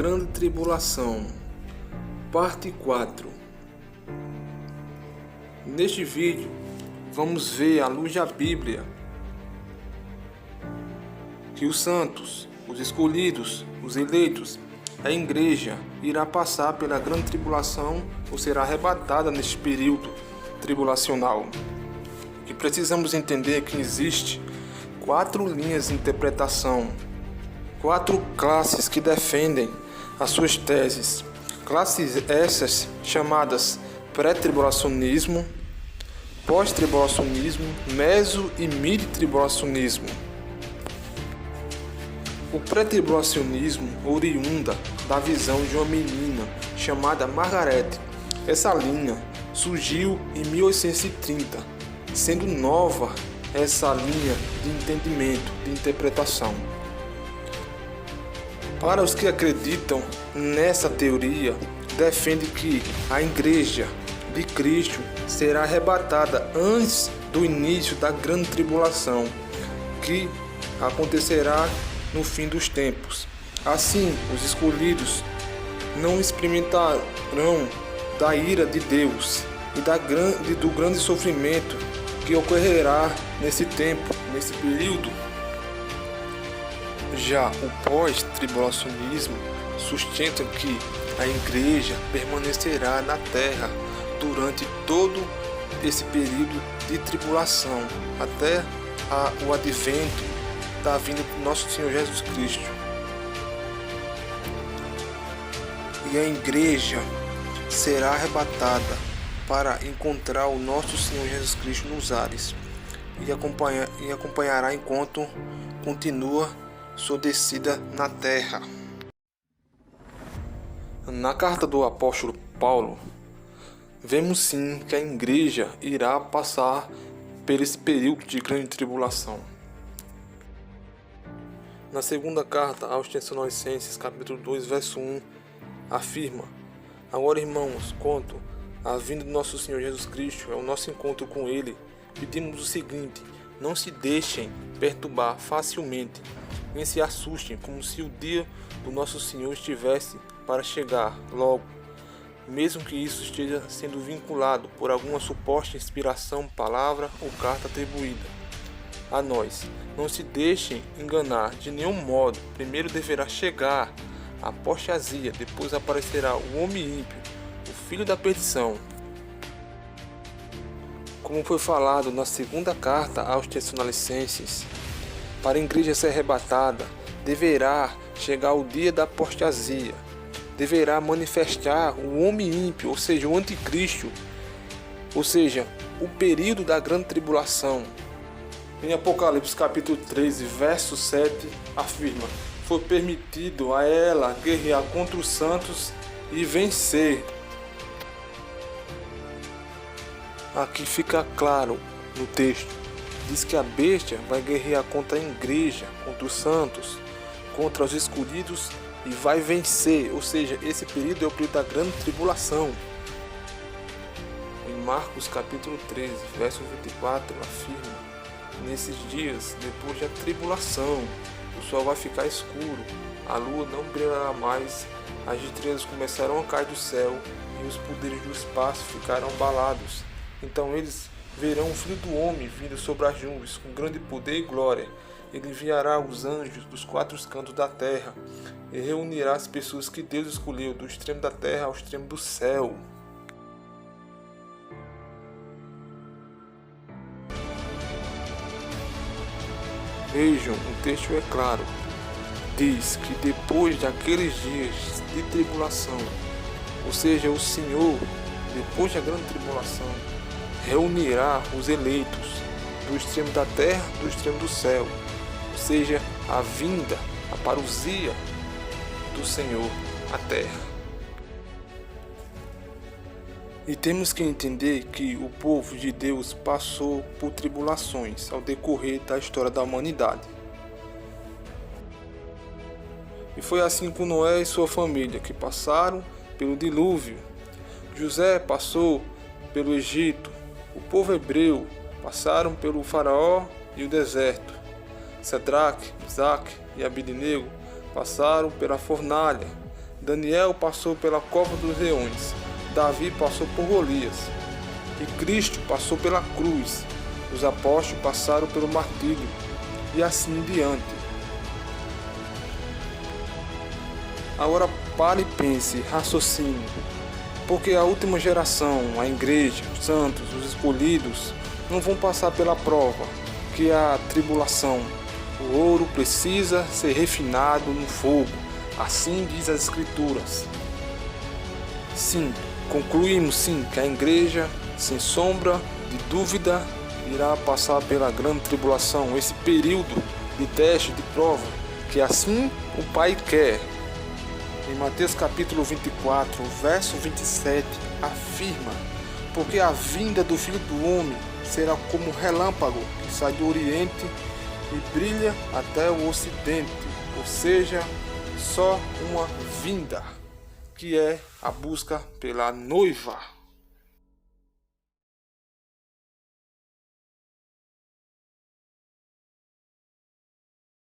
grande tribulação, parte 4. Neste vídeo, vamos ver à luz da Bíblia que os santos, os escolhidos, os eleitos, a igreja irá passar pela grande tribulação ou será arrebatada neste período tribulacional. E precisamos entender que existe 4 linhas de interpretação, 4 classes que defendem as suas teses. Classes essas chamadas pré-tribulacionismo, pós-tribulacionismo, meso e mid-tribulacionismo. O pré-tribulacionismo oriunda da visão de uma menina chamada Margaret. Essa linha surgiu em 1830, sendo nova essa linha de entendimento, de interpretação. Para os que acreditam nessa teoria, defende que a Igreja de Cristo será arrebatada antes do início da grande tribulação, que acontecerá no fim dos tempos. Assim, os escolhidos não experimentarão da ira de Deus e do grande sofrimento que ocorrerá nesse tempo, nesse período. Já o pós-tribulacionismo sustenta que a igreja permanecerá na terra durante todo esse período de tribulação, até o advento da vinda do nosso Senhor Jesus Cristo. E a igreja será arrebatada para encontrar o nosso Senhor Jesus Cristo nos ares e acompanhará enquanto continua sua descida na terra. Na carta do apóstolo Paulo, vemos sim que a igreja irá passar por esse período de grande tribulação. Na segunda carta aos Tessalonicenses, capítulo 2, verso 1, afirma: Agora, irmãos, quanto à vinda do nosso Senhor Jesus Cristo, é o nosso encontro com Ele, pedimos o seguinte: não se deixem perturbar facilmente, nem se assustem como se o dia do nosso Senhor estivesse para chegar logo, mesmo que isso esteja sendo vinculado por alguma suposta inspiração, palavra ou carta atribuída a nós. Não se deixem enganar de nenhum modo. Primeiro deverá chegar a apostasia, depois aparecerá o homem ímpio, o filho da perdição. Como foi falado na segunda carta aos Tessalonicenses, para a igreja ser arrebatada, deverá chegar o dia da apostasia, deverá manifestar o homem ímpio, ou seja, o anticristo, ou seja, o período da grande tribulação. Em Apocalipse capítulo 13, verso 7, afirma: foi permitido a ela guerrear contra os santos e vencer. Aqui fica claro no texto, diz que a besta vai guerrear contra a igreja, contra os santos, contra os escolhidos e vai vencer, ou seja, esse período é o período da grande tribulação. Em Marcos capítulo 13, verso 24, afirma: nesses dias, depois da tribulação, o sol vai ficar escuro, a lua não brilhará mais, as estrelas começarão a cair do céu e os poderes do espaço ficarão abalados. Então eles verão o Filho do Homem vindo sobre as nuvens com grande poder e glória. Ele enviará os anjos dos 4 cantos da terra e reunirá as pessoas que Deus escolheu do extremo da terra ao extremo do céu. Vejam, o texto é claro. Diz que depois daqueles dias de tribulação, ou seja, o Senhor, depois da grande tribulação, reunirá os eleitos do extremo da terra, do extremo do céu, ou seja, a vinda, a parousia do Senhor à terra. E temos que entender que o povo de Deus passou por tribulações ao decorrer da história da humanidade. E foi assim com Noé e sua família, que passaram pelo dilúvio. José passou pelo Egito. O povo hebreu passaram pelo faraó e o deserto. Sadraque, Mesaque e Abednego passaram pela fornalha. Daniel passou pela cova dos leões, Davi passou por Golias, e Cristo passou pela cruz. Os apóstolos passaram pelo martírio, e assim em diante. Agora pare e pense, raciocine, porque a última geração, a igreja, os santos, os escolhidos, não vão passar pela prova, que é a tribulação. O ouro precisa ser refinado no fogo, assim diz as Escrituras. Sim, concluímos sim que a igreja, sem sombra de dúvida, irá passar pela grande tribulação, esse período de teste, de prova, que assim o Pai quer. Em Mateus capítulo 24, verso 27, afirma: porque a vinda do Filho do Homem será como um relâmpago que sai do Oriente e brilha até o Ocidente, ou seja, só uma vinda, que é a busca pela noiva.